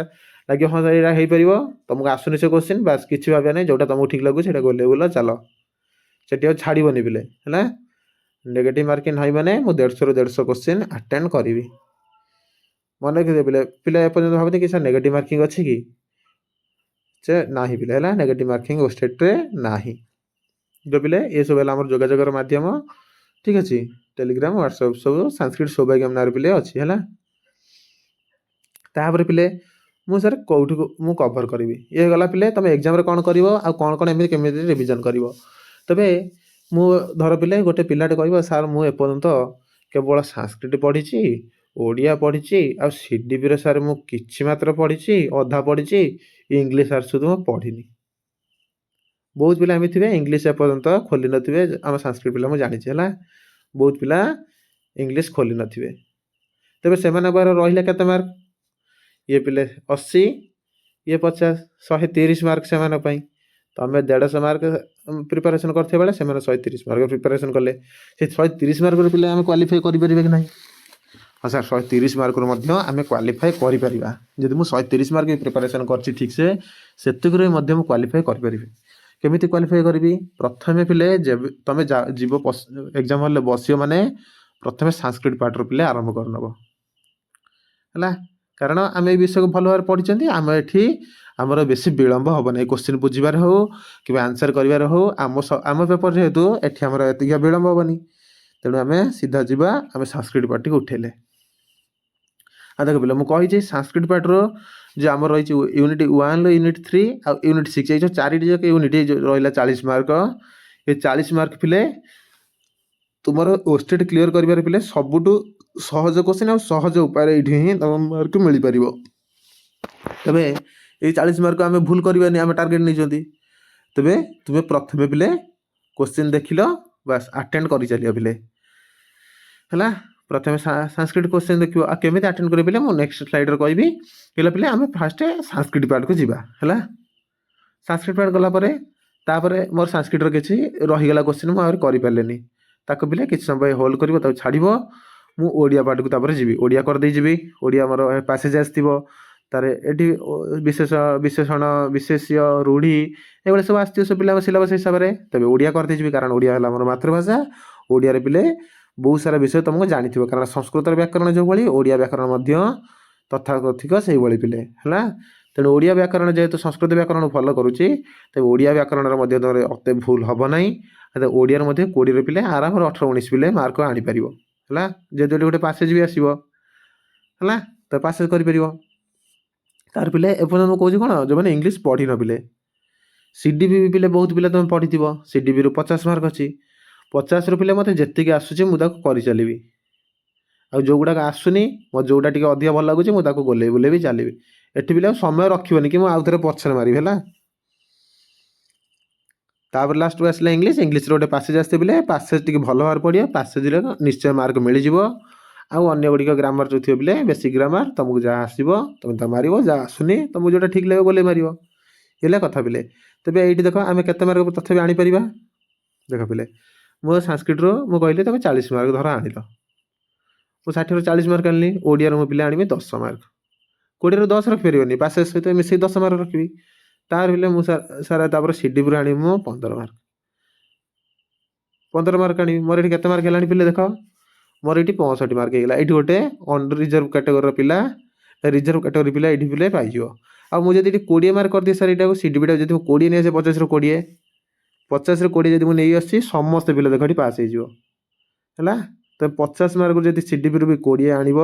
ଲାଗିବ ହଁ ଏଇଟା ହେଇପାରିବ, ତୁମକୁ ଆସୁନି ସେ କୋଶ୍ଚିନ୍, ବାସ୍ କିଛି ଭାବିବା ନାହିଁ, ଯେଉଁଟା ତୁମକୁ ଠିକ୍ ଲାଗୁଛି ସେଇଟା ଗୋଲେଇ ବୁଲ ଚାଲ, ସେଠି ଆଉ ଛାଡ଼ିବନି ପିଲେ ହେଲା। ନେଗେଟିଭ୍ ମାର୍କିଂ ନାହିଁ ମାନେ ମୁଁ 150ରୁ 150 କୋଶ୍ଚିନ୍ ଆଟେଣ୍ଡ କରିବି। ମନେ ରଖିଥିବେ ପିଲେ। ପିଲା ଏପର୍ଯ୍ୟନ୍ତ ଭାବନ୍ତି କି ସାର୍ ନେଗେଟିଭ୍ ମାର୍କିଂ ଅଛି କି, ସେ ନାହିଁ ପିଲେ ହେଲା। ନେଗେଟିଭ୍ ମାର୍କିଂ ୱେଷ୍ଟେଡ଼୍ରେ ନାହିଁ। ତ ପିଲେ ଏସବୁ ହେଲା ଆମର ଯୋଗାଯୋଗର ମାଧ୍ୟମ, ଠିକ୍ ଅଛି। ଟେଲିଗ୍ରାମ, ହ୍ୱାଟ୍ସଆପ୍ ସବୁ ସାଂସ୍କ୍ରିଟ୍ ସୌଭାଗ୍ୟ ନାଁରେ ପିଲେ ଅଛି ହେଲା। ତାପରେ ପିଲେ ମୁଁ ସାର୍ କେଉଁଠିକୁ ମୁଁ କଭର୍ କରିବି, ଇଏ ଗଲା ପିଲେ। ତୁମେ ଏକ୍ଜାମ୍ରେ କ'ଣ କରିବ ଆଉ କ'ଣ ଏମିତି କେମିତି ରିଭିଜନ୍ କରିବ। ତେବେ ମୁଁ ଧର ପିଲେ ଗୋଟେ ପିଲାଟେ କହିବ ସାର୍ ମୁଁ ଏପର୍ଯ୍ୟନ୍ତ କେବଳ ସାଂସ୍କ୍ରିଟ୍ ପଢ଼ିଛି, ଓଡ଼ିଆ ପଢ଼ିଛି, ଆଉ CDBରେ ସାର୍ ମୁଁ କିଛି ମାତ୍ର ପଢ଼ିଛି, ଅଧା ପଢ଼ିଛି, ଇଂଲିଶ ସାର୍ ସୁଦ୍ଧା ମୁଁ ପଢ଼ିନି। ବହୁତ ପିଲା ଏମିତି ଥିବେ ଇଂଲିଶ ଏପର୍ଯ୍ୟନ୍ତ ଖୋଲି ନଥିବେ। ଆମ ସାଂସ୍କ୍ରିଟ୍ ପିଲା ମୁଁ ଜାଣିଛି ହେଲା, ବହୁତ ପିଲା ଇଂଲିଶ ଖୋଲି ନଥିବେ। ତେବେ ସେମାନଙ୍କ ପାଖରେ ରହିଲା କେତେ ମାର୍କ, ଇଏ ପିଲେ 80, ଇଏ 50, 130 ମାର୍କ ସେମାନଙ୍କ ପାଇଁ। ତୁମେ 150 ମାର୍କ ପ୍ରିପାରେସନ୍ କରିଥିବା ବେଳେ ସେମାନେ 130 ମାର୍କ ପ୍ରିପାରେସନ୍ କଲେ, ସେ 130 ମାର୍କରୁ ପିଲା ଆମେ କ୍ୱାଲିଫାଏ କରିପାରିବେ କି ନାହିଁ? ହଁ ସାର୍ 130 ମାର୍କରୁ ମଧ୍ୟ ଆମେ କ୍ୱାଲିଫାଏ କରିପାରିବା। ଯଦି ମୁଁ 130 ମାର୍କ ପ୍ରିପାରେସନ୍ କରିଛି ଠିକ୍ସେ, ସେତିକିରେ ମଧ୍ୟ ମୁଁ କ୍ୱାଲିଫାଏ କରିପାରିବି। କେମିତି କ୍ୱାଲିଫାଏ କରିବି? ପ୍ରଥମେ ପିଲେ ଯେବେ ତୁମେ ଯିବ ଏକ୍ଜାମ୍ ହଲ୍ରେ ବସିବ ମାନେ ପ୍ରଥମେ ସାଂସ୍କ୍ରିଟ୍ ପାର୍ଟର ପିଲେ ଆରମ୍ଭ କରିନେବ ହେଲା। କାରଣ ଆମେ ଏଇ ବିଷୟକୁ ଭଲ ଭାବରେ ପଢ଼ିଛନ୍ତି, ଆମେ ଏଠି ଆମର ବେଶୀ ବିଳମ୍ବ ହେବ ନାହିଁ। କୋଶ୍ଚିନ୍ ବୁଝିବାରେ ହେଉ କିମ୍ବା ଆନ୍ସର୍ କରିବାରେ ହେଉ, ଆମ ପେପର୍ ଯେହେତୁ ଏଠି ଆମର ଏତିକି ବିଳମ୍ବ ହେବନି। ତେଣୁ ଆମେ ସିଧା ଯିବା, ଆମେ ସାଂସ୍କ୍ରିଟ୍ ପାର୍ଟଟିକୁ ଉଠେଇଲେ। ଆଉ ଦେଖ ପିଲା, ମୁଁ କହିଛି ସାଂସ୍କ୍ରିଟ୍ ପାର୍ଟର ଯେଉଁ ଆମର ରହିଛି ୟୁନିଟ୍ 1, ୟୁନିଟ୍ 3 ଆଉ ୟୁନିଟ୍ 6, ଏଇ ଯେଉଁ 4ଟି ଯାକ ୟୁନିଟ୍ ରହିଲା 40 ମାର୍କ। ଏ 40 ମାର୍କ ପିଲେ ତୁମର ଓଷ୍ଟେଟ୍ କ୍ଲିୟର କରିବାରେ ପିଲେ ସବୁଠୁ ସହଜ କୋଶ୍ଚିନ୍ ଆଉ ସହଜ ଉପାୟରେ ଏଇଠି ହିଁ ତୁମ ମାର୍କ ମିଳିପାରିବ। ତେବେ ଏଇ 40 ମାର୍କ ଆମେ ଭୁଲ କରିବାନି, ଆମେ ଟାର୍ଗେଟ୍ ନେଇଛନ୍ତି। ତେବେ ତୁମେ ପ୍ରଥମେ ପିଲେ କୋଶ୍ଚିନ୍ ଦେଖିଲ, ବାସ୍ ଆଟେଣ୍ଡ କରିଚାଲିବ ପିଲେ ହେଲା। ପ୍ରଥମେ ସାଂସ୍କ୍ରିଟ୍ କୋଶ୍ଚିନ୍ ଦେଖିବ, ଆଉ କେମିତି ଆଟେଣ୍ଡ କରିବ ପିଲେ ମୁଁ ନେକ୍ସଟ ସ୍ଲାଇଡ଼ରେ କହିବି। ହେଲେ ପିଲେ ଆମେ ଫାଷ୍ଟ ସାଂସ୍କ୍ରିଟ୍ ପାର୍ଟକୁ ଯିବା ହେଲା। ସାଂସ୍କ୍ରିଟ୍ ପାର୍ଟ ଗଲା ପରେ ତାପରେ ମୋର ସାଂସ୍କ୍ରିଟ୍ର କିଛି ରହିଗଲା କୋଶ୍ଚିନ୍, ମୁଁ ଆହୁରି କରିପାରିଲିନି, ତାକୁ ପିଲେ କିଛି ସମୟ ହୋଲ୍ଡ କରିବ, ତାକୁ ଛାଡ଼ିବ। ମୁଁ ଓଡ଼ିଆ ପାର୍ଟକୁ ତାପରେ ଯିବି, ଓଡ଼ିଆ କରିଦେଇ ଯିବି। ଓଡ଼ିଆ ଆମର ପାସେଜ୍ ଆସିଥିବ, ତାର ଏଠି ବିଶେଷଣ, ବିଶେଷ୍ୟ, ରୂଢ଼ି ଏଭଳି ସବୁ ଆସିଥିବ ସବୁ ପିଲାଙ୍କ ସିଲାବସ୍ ହିସାବରେ। ତେବେ ଓଡ଼ିଆ କରିଦେଇଯିବି, କାରଣ ଓଡ଼ିଆ ହେଲା ଆମର ମାତୃଭାଷା। ଓଡ଼ିଆରେ ପିଲେ ବହୁତ ସାରା ବିଷୟ ତୁମକୁ ଜାଣିଥିବ, କାରଣ ସଂସ୍କୃତର ବ୍ୟାକରଣ ଯେଉଁଭଳି ଓଡ଼ିଆ ବ୍ୟାକରଣ ମଧ୍ୟ ତଥାକଥିକ ସେଇଭଳି ପିଲେ ହେଲା। ତେଣୁ ଓଡ଼ିଆ ବ୍ୟାକରଣ ଯେହେତୁ ସଂସ୍କୃତ ବ୍ୟାକରଣ ଫଲୋ କରୁଛି, ତେବେ ଓଡ଼ିଆ ବ୍ୟାକରଣର ମଧ୍ୟ ତୁମର ଅତେ ଭୁଲ ହେବ ନାହିଁ। ଓଡ଼ିଆରେ ମଧ୍ୟ 20ରେ ପିଲେ ଆରାମରେ 18-19 ପିଲେ ମାର୍କ ଆଣିପାରିବ ହେଲା। ଯେହେତୁ ଏଠି ଗୋଟେ ପାସେଜ୍ ବି ଆସିବ ହେଲା, ତ ପାସେଜ୍ କରିପାରିବ। ତାର ପିଲେ ଏପର୍ଯ୍ୟନ୍ତ ମୁଁ କହୁଛି କ'ଣ, ଯେଉଁମାନେ ଇଂଲିଶ ପଢ଼ିନ ପିଲେ, CDB ବି ପିଲେ ବହୁତ ପିଲା ତୁମେ ପଢ଼ିଥିବ। CDBରୁ 50 ମାର୍କ ଅଛି। 50ରୁ ପିଲେ ମୋତେ ଯେତିକି ଆସୁଛି ମୁଁ ତାକୁ କରିଚାଲିବି, ଆଉ ଯେଉଁଗୁଡ଼ାକ ଆସୁନି, ମୋତେ ଯେଉଁଟା ଟିକେ ଅଧିକ ଭଲ ଲାଗୁଛି ମୁଁ ତାକୁ ଗୋଲେଇ ବୁଲେଇ ବି ଚାଲିବି। ଏଠି ପିଲେ ଆଉ ସମୟ ରଖିବନି କି ମୁଁ ଆଉ ଥରେ ପଛରେ ମାରିବି ହେଲା। ତାପରେ ଲାଷ୍ଟକୁ ଆସିଲା ଇଂଲିଶରେ ଗୋଟେ ପାସେଜ୍ ଆସିଥିବ ପିଲେ, ପାସେଜ୍ ଟିକେ ଭଲ ଭାବରେ ପଢ଼ିବ, ପାସେଜ୍ରେ ନିଶ୍ଚୟ ମାର୍କ ମିଳିଯିବ। ଆଉ ଅନ୍ୟ ଗୁଡ଼ିକ ଗ୍ରାମାର ଯେଉଁ ଥିବ ପିଲେ, ବେସିକ୍ ଗ୍ରାମାର, ତୁମକୁ ଯାହା ଆସିବ ତୁମେ ତ ମାରିବ, ଯାହା ଆସୁନି ତୁମକୁ ଯେଉଁଟା ଠିକ୍ ଲାଗିବ ଗୋଲେଇ ମାରିବ, ହେଲା କଥା ପିଲେ। ତେବେ ଏଇଠି ଦେଖ ଆମେ କେତେ ମାର୍କ ତଥାପି ଆଣିପାରିବା। ଦେଖ ପିଲେ, ମୋ ସାଂସ୍କ୍ରିଟ୍ରୁ ମୁଁ କହିଲି ତୁମେ 40 ମାର୍କ ଧର ଆଣିଲ, ମୁଁ 60ରୁ 40 ମାର୍କ ଆଣିଲି। ଓଡ଼ିଆରୁ ମୋ ପିଲା ଆଣିବେ 10 ମାର୍କ, 20ରୁ 10 ରଖିପାରିବନି, ପାସେଜ ସହିତ ମିଶେଇ 10 ମାର୍କ ରଖିବି। ତାର ହେଲେ ମୁଁ ସାର୍ ତାପରେ ସିଡିପିରୁ ଆଣିବି ମୁଁ 15 ମାର୍କ, 15 ମାର୍କ ଆଣିବି। ମୋର ଏଠି କେତେ ମାର୍କ ହେଲାଣି ପିଲେ ଦେଖ, ମୋର ଏଠି 65 ମାର୍କ ହେଇଗଲା। ଏଇଠି ଗୋଟେ ରିଜର୍ଭ କ୍ୟାଟେଗୋରୀର ପିଲା, ରିଜର୍ଭ କ୍ୟାଟେଗୋରୀ ପିଲା ଏଇଠି ପିଲେ ପାଇଯିବ। ଆଉ ମୁଁ ଯଦି ଏଠି 20 ମାର୍କ କରିଦିଏ ସାର୍, ଏଇଟାକୁ ସିଡିପିଟାକୁ ଯଦି ମୁଁ 20 ନେଇ ଆସେ, 50ରୁ 20, 50ରୁ 20 ଯଦି ମୁଁ ନେଇ ଆସିଛି, ସମସ୍ତେ ପିଲା ଦେଖ ଏଠି ପାସ୍ ହେଇଯିବ ହେଲା। ତ 50 ମାର୍କରୁ ଯଦି ସିଡିପିରୁ ବି 20 ଆଣିବ,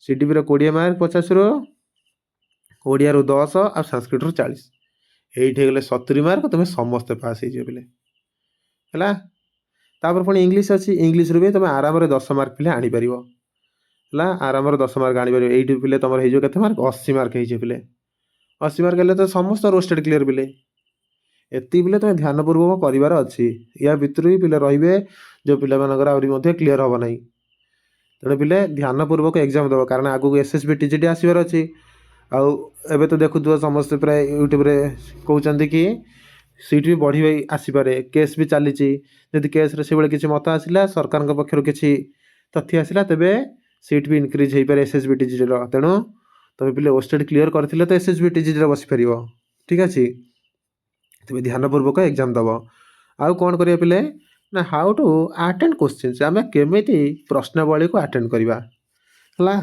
ସିଡିପିର 20 ମାର୍କ 50ରୁ, ଓଡ଼ିଆରୁ 10 ଆଉ ସାଂସ୍କ୍ରିଟ୍ରୁ 40, ଏଇଠି ହେଇଗଲେ 70 ମାର୍କ, ତୁମେ ସମସ୍ତେ ପାସ୍ ହେଇଯିବ ପିଲେ ହେଲା। ତାପରେ ପୁଣି ଇଂଲିଶ ଅଛି, ଇଂଲିଶରୁ ବି ତୁମେ ଆରାମରେ 10 ମାର୍କ ପିଲେ ଆଣିପାରିବ ହେଲା, ଆରାମରେ 10 ମାର୍କ ଆଣିପାରିବ। ଏଇଠି ପିଲେ ତୁମର ହେଇଯିବ କେତେ ମାର୍କ, 80 ମାର୍କ ହେଇଯିବ ପିଲେ। 80 ମାର୍କ ହେଲେ ତ ସମସ୍ତ ରୋଷ୍ଟେଡ଼ କ୍ଲିୟର ପିଲେ। ଏତିକି ପିଲେ ତୁମେ ଧ୍ୟାନପୂର୍ବକ କରିବାର ଅଛି। ୟା ଭିତରୁ ବି ପିଲା ରହିବେ ଯେଉଁ ପିଲାମାନଙ୍କର ଆହୁରି ମଧ୍ୟ କ୍ଲିୟର ହେବ ନାହିଁ। ତେଣୁ ପିଲେ ଧ୍ୟାନପୂର୍ବକ ଏକ୍ଜାମ୍ ଦେବ, କାରଣ ଆଗକୁ SSB TGT ଆସିବାର ଅଛି। ଆଉ ଏବେ ତ ଦେଖୁଥିବ ସମସ୍ତେ ପ୍ରାୟ ୟୁଟ୍ୟୁବରେ କହୁଛନ୍ତି କି ସିଟ୍ ବି ବଢ଼ି ଆସିପାରେ, କେସ୍ ବି ଚାଲିଛି। ଯଦି କେସ୍ରେ ସେଭଳି କିଛି ମତ ଆସିଲା, ସରକାରଙ୍କ ପକ୍ଷରୁ କିଛି ତଥ୍ୟ ଆସିଲା, ତେବେ ସିଟ୍ ବି ଇନକ୍ରିଜ୍ ହୋଇପାରେ SSB TGTର। ତେଣୁ ତୁମେ ପିଲେ ଓଷ୍ଟେଡ଼ କ୍ଲିୟର କରିଥିଲେ ତ SSB TGTରେ ବସିପାରିବ, ଠିକ୍ ଅଛି। ତୁମେ ଧ୍ୟାନପୂର୍ବକ ଏକ୍ଜାମ୍ ଦେବ। ଆଉ କ'ଣ କରିବା ପିଲେ ନା, ହାଉ ଟୁ ଆଟେଣ୍ଡ କୋଶ୍ଚିନ୍ସ, ଆମେ କେମିତି ପ୍ରଶ୍ନାବଳୀକୁ ଆଟେଣ୍ଡ କରିବା ହେଲା।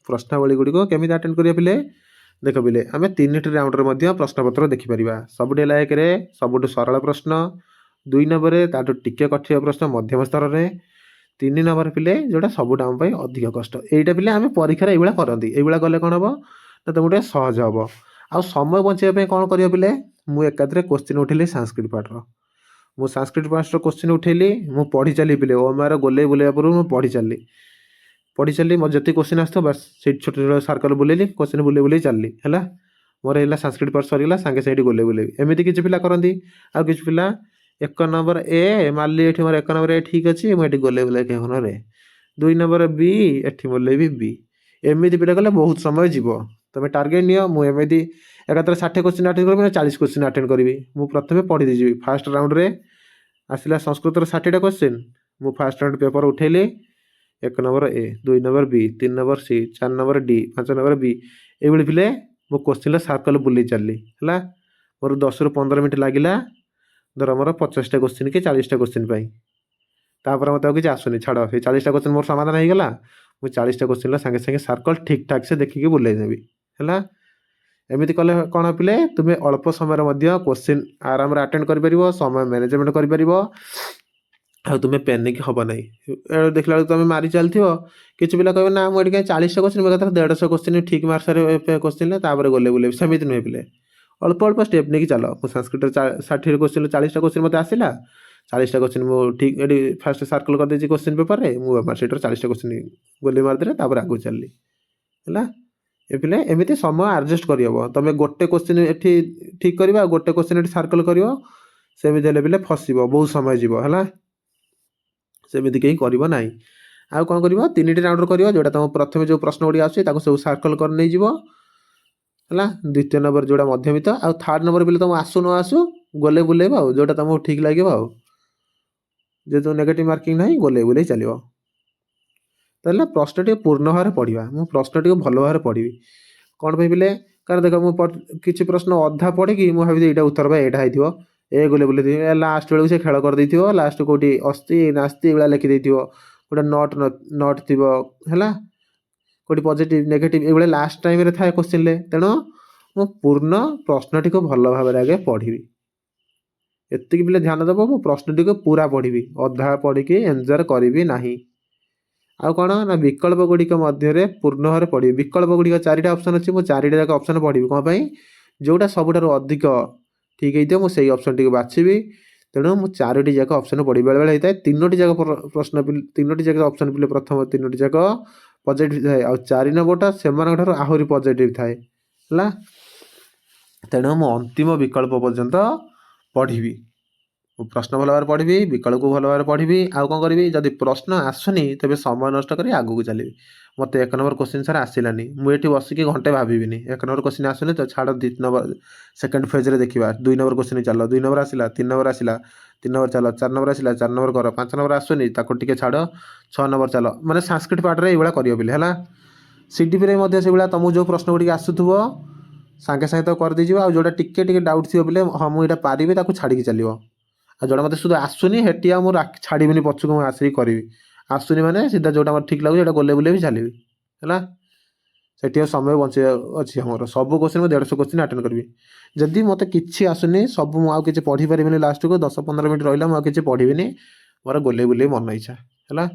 ପ୍ରଶ୍ନାବଳୀ ଗୁଡ଼ିକ କେମିତି ଆଟେଣ୍ଡ କରିବା ପିଲେ, ଦେଖ ପିଲେ ଆମେ 3ଟି ରାଉଣ୍ଡରେ ମଧ୍ୟ ପ୍ରଶ୍ନପତ୍ର ଦେଖିପାରିବା। ସବୁଠୁ ହେଲା 1ରେ ସବୁଠୁ ସରଳ ପ୍ରଶ୍ନ, 2 ନମ୍ବରରେ ତାଠୁ ଟିକେ କଠିନ ପ୍ରଶ୍ନ ମଧ୍ୟମ ସ୍ତରରେ, 3 ନମ୍ବର ପିଲେ ଯେଉଁଟା ସବୁଠୁ ଆମ ପାଇଁ ଅଧିକ କଷ୍ଟ। ଏଇଟା ପିଲେ ଆମେ ପରୀକ୍ଷାରେ ଏଇଭଳିଆ କରନ୍ତି। ଏଇଭଳିଆ କଲେ କ'ଣ ହେବ ନା, ତୁମକୁ ଟିକେ ସହଜ ହେବ। ଆଉ ସମୟ ବଞ୍ଚାଇବା ପାଇଁ କ'ଣ କରିବ ପିଲେ, ମୁଁ ଏକାଥରେ କୋଶ୍ଚିନ୍ ଉଠେଇଲି ସାଂସ୍କ୍ରିଟ୍ ପାର୍ଟର। ମୁଁ ସାଂସ୍କ୍ରିଟ୍ ପାର୍ଟର କୋଶ୍ଚିନ୍ ଉଠେଇଲି, ମୁଁ ପଢ଼ି ଚାଲିଲି ପିଲେ, ଓମାର ଗୋଲେଇ ବୁଲେଇବା ପୂର୍ବରୁ ମୁଁ ପଢ଼ି ଚାଲିଲି। ମୋର ଯେତିକି କୋଶ୍ଚିନ୍ ଆସିଥିବ ବାସ୍ ସେଇଠି ଛୋଟ ଛୋଟ ସାର୍କଲ୍ ବୁଲେଇଲି, କୋଶ୍ଚିନ୍ ବୁଲେଇ ଚାଲିଲି ହେଲା। ମୋର ହେଲା ସାଂସ୍କ୍ରିଟ୍ ପାର୍ଟ ସରିଗଲା, ସାଙ୍ଗେ ସେଇଠି ବୁଲେଇବି। ଏମିତି କିଛି ପିଲା କରନ୍ତି। ଆଉ କିଛି ପିଲା 1 ନମ୍ବର ଏ ମାରିଲି, ଏଠି ମୋର 1 ନମ୍ବର ଏ ଠିକ୍ ଅଛି, ମୁଁ ଏଠି ଗୋଲେଇ 1 ନମ୍ବର ଏ, 2 ନମ୍ବର ବି, ଏଠି ବୁଲେଇବି ବି। ଏମିତି ପିଲା କଲେ ବହୁତ ସମୟ ଯିବ। ତୁମେ ଟାର୍ଗେଟ୍ ନିଅ, ମୁଁ ଏମିତି ଏକାଥରେ 60 କୋଶ୍ଚିନ୍ ଆଟେଣ୍ଡ କରିବି ନା 40 କୋଶ୍ଚିନ୍ ଆଟେଣ୍ଡ କରିବି। ମୁଁ ପ୍ରଥମେ ପଢ଼ି ଦେଇଯିବି। ଫାର୍ଷ୍ଟ ରାଉଣ୍ଡରେ ଆସିଲା ସଂସ୍କୃତର 60ଟା କୋଶ୍ଚିନ୍, ମୁଁ ଫାର୍ଷ୍ଟ ରାଉଣ୍ଡ ପେପର ଉଠେଇଲି, 1 number A, 2 number B, 3 number C, 4 number D, 5 number B. ଏଇଭଳି ପିଲେ ମୁଁ କୋଶ୍ଚିନ୍ର ସାର୍କଲ୍ ବୁଲେଇ ଚାଲିଲି ହେଲା। ମୋର 10ରୁ 15 ମିନିଟ୍ ଲାଗିଲା, ଧର ମୋର 50ଟା କୋଶ୍ଚିନ୍ କି 40ଟା କୋଶ୍ଚିନ୍ ପାଇଁ। ତାପରେ ମୋତେ ଆଉ କିଛି ଆସୁନି, ଛାଡ଼, ସେଇ 40ଟା କୋଶ୍ଚିନ୍ ମୋର ସମାଧାନ ହେଇଗଲା। ମୁଁ 40ଟା କୋଶ୍ଚିନ୍ର ସାଙ୍ଗେ ସାଙ୍ଗେ ସାର୍କଲ୍ ଠିକ୍ ଠାକ୍ ସେ ଦେଖିକି ବୁଲେଇ ଦେବି ହେଲା। ଏମିତି କଲେ କ'ଣ ପିଲେ, ତୁମେ ଅଳ୍ପ ସମୟରେ ମଧ୍ୟ କୋଶ୍ଚିନ୍ ଆରାମରେ ଆଟେଣ୍ଡ କରିପାରିବ, ସମୟ ମ୍ୟାନେଜମେଣ୍ଟ କରିପାରିବ, ଆଉ ତୁମେ ପ୍ୟାନିକ୍ ହେବ ନାହିଁ। ଦେଖିଲା ବେଳକୁ ତୁମେ ମାରି ଚାଲିଥିବ, କିଛି ପିଲା କହିବେ ନା ମୁଁ ଏଠି କାହିଁ 40ଟା କୋଶ୍ଚିନ୍, ମୋ ଏକାଥରେ 150 କୋଶ୍ଚିନ୍ ଠିକ୍ ମାର୍କରେ କୋଶ୍ଚିନ୍, ତାପରେ ବୁଲେଇବି। ସେମିତି ନୁହେଁ ପିଲେ, ଅଳ୍ପ ଅଳ୍ପ ଷ୍ଟେପ୍ ନେଇକି ଚାଲ। ମୁଁ ସାଂସ୍କ୍ରିଟ୍ର 60 କୋଶ୍ଚିନ୍ 40ଟା କୋଶ୍ଚିନ୍ ମୋତେ ଆସିଲା, 40ଟା କୋଶ୍ଚିନ୍ ମୁଁ ଠିକ୍ ଏଠି ଫାର୍ଷ୍ଟ ସାର୍କଲ୍ କରିଦେଇଛି କୋଶ୍ଚିନ୍ ପେପରରେ, ମୁଁ ସେଇଟାର 40ଟା କୋଶ୍ଚିନ୍ ଗୋଲେଇ ମାରିଦେଲେ, ତାପରେ ଆଗକୁ ଚାଲିଲି ହେଲା। ଏ ପିଲେ ଏମିତି ସମୟ ଆଡ଼ଜଷ୍ଟ କରିହେବ। ତୁମେ ଗୋଟେ କୋଶ୍ଚିନ୍ ଏଠି ଠିକ୍ କରିବ, ଆଉ ଗୋଟେ କୋଶ୍ଚିନ୍ ଏଠି ସାର୍କଲ୍ କରିବ, ସେମିତି ହେଲେ ପିଲେ ଫସିବ, ବହୁତ ସମୟ ଯିବ ହେଲା। ସେମିତି କେହି କରିବ ନାହିଁ। ଆଉ କ'ଣ କରିବ, 3ଟି ରାଉଣ୍ଡରେ କରିବ। ଯେଉଁଟା ତୁମ ପ୍ରଥମେ ଯେଉଁ ପ୍ରଶ୍ନ ଗୁଡ଼ିକ ଆସୁଛି ତାକୁ ସବୁ ସାର୍କଲ୍ କରି ନେଇଯିବ ହେଲା। 2ୟ ନମ୍ବର ଯେଉଁଟା ମଧ୍ୟମିତ, ଆଉ 3rd ନମ୍ବର ପିଲେ ତୁମକୁ ଆସୁ ନ ଆସୁ ଗୋଲେଇ ବୁଲେଇବ, ଆଉ ଯେଉଁଟା ତୁମକୁ ଠିକ୍ ଲାଗିବ। ଆଉ ଯେହେତୁ ନେଗେଟିଭ୍ ମାର୍କିଂ ନାହିଁ, ବୁଲେଇ ଚାଲିବ। ତାହେଲେ ପ୍ରଶ୍ନ ଟିକେ ପୂର୍ଣ୍ଣ ଭାବରେ ପଢ଼ିବା। ମୁଁ ପ୍ରଶ୍ନ ଟିକେ ଭଲ ଭାବରେ ପଢ଼ିବି। କ'ଣ ପାଇଁ ପିଲେ, କାରଣ ଦେଖ ମୁଁ କିଛି ପ୍ରଶ୍ନ ଅଧା ପଢ଼ିକି ମୁଁ ଭାବିବି ଏଇଟା ଉତ୍ତର ପାଇଁ ଏଇଟା ହେଇଥିବ, ବୁଲେଇଦେବି। ଲାଷ୍ଟ ବେଳକୁ ସେ ଖେଳ କରିଦେଇଥିବ, ଲାଷ୍ଟ କେଉଁଠି ଅସ୍ତି ନାସ୍ତି ଏଇଭଳିଆ ଲେଖିଦେଇଥିବ, ଗୋଟେ ନଟ୍ ଥିବ ହେଲା, କେଉଁଠି ପଜିଟିଭ୍ ନେଗେଟିଭ୍ ଏଇଭଳିଆ ଲାଷ୍ଟ ଟାଇମ୍ରେ ଥାଏ କୋଶ୍ଚିନ୍ରେ। ତେଣୁ ମୁଁ ପୂର୍ଣ୍ଣ ପ୍ରଶ୍ନଟିକୁ ଭଲ ଭାବରେ ଆଗେ ପଢ଼ିବି। ଏତିକି ପିଲେ ଧ୍ୟାନ ଦେବ, ମୁଁ ପ୍ରଶ୍ନଟିକୁ ପୁରା ପଢ଼ିବି, ଅଧା ପଢ଼ିକି ଏନ୍ଜୟ କରିବି ନାହିଁ। ଆଉ କ'ଣ ନା, ବିକଳ୍ପ ଗୁଡ଼ିକ ମଧ୍ୟରେ ପୂର୍ଣ୍ଣ ଭାବରେ ପଢ଼ିବି। ବିକଳ୍ପ ଗୁଡ଼ିକ 4ଟା ଅପସନ୍ ଅଛି, ମୁଁ 4ଟା ଯାକ ଅପସନ୍ ପଢ଼ିବି। କ'ଣ ପାଇଁ, ଯେଉଁଟା ସବୁଠାରୁ ଅଧିକ ଠିକ୍ ହେଇଥିବ ମୁଁ ସେଇ ଅପସନ୍ଟିକୁ ବାଛିବି। ତେଣୁ ମୁଁ 4ଟି ଯାକ ଅପସନ୍ ପଢ଼ିବି। ବେଳେବେଳେ ହେଇଥାଏ 3ଟି ଯାକ ପ୍ରଶ୍ନ, 3ଟି ଯାକ ଅପସନ୍ ପିଲେ ପ୍ରଥମ 3ଟି ଯାକ ପଜିଟିଭ୍ ଥାଏ, ଆଉ 4 ନମ୍ବରଟା ସେମାନଙ୍କ ଠାରୁ ଆହୁରି ପଜିଟିଭ୍ ଥାଏ ହେଲା। ତେଣୁ ମୁଁ ଅନ୍ତିମ ବିକଳ୍ପ ପର୍ଯ୍ୟନ୍ତ ପଢ଼ିବି। प्रश्न भल भाव पढ़ी विकल्प को भल भाव पढ़ी आउ कौन करी जदि प्रश्न आसुनी तेज समय नष्ट कर आगू चली मत 1 नंबर क्वेश्चन सर आसलानी मुझे बसिक घंटे भाविनी 1 नंबर क्वेश्चन आसुनी तो छाड़ 2 नंबर सेकेंड फेज रे देखा 2 नंबर क्वेश्चन चल 2 नंबर आसला 3 नंबर आसला 3 नंबर चल 4 नंबर आसला 4 नंबर कर 5 नंबर आसुनी टे छाड़ 6 नंबर चल मैंने संस्कृत पाठ में ये कर है सीडीपी से तुमको जो प्रश्न गुड़ी आसूब सागे सागे तो करदे आ जोटा टिके डाउट थी बोले हाँ मुझे पारि छाड़ी चलो आ जोड़ा मत शुद्ध आसुनी हेटी आ छाड़बी पचक मुझे आसिक करी आसुनी मैंने सीधा जोटा मत ठीक लगे गोले बुले भी चलि है से समय बचे अच्छी आमर सब क्वेश्चन मुझे 150 क्वेश्चन अटेंड करी जदि मत कि आसुनी सब मुझे पढ़ी पारि लास्ट को 10-15 मिनट रहा मुझे पढ़ी मोर गोले बुले मन इच्छा है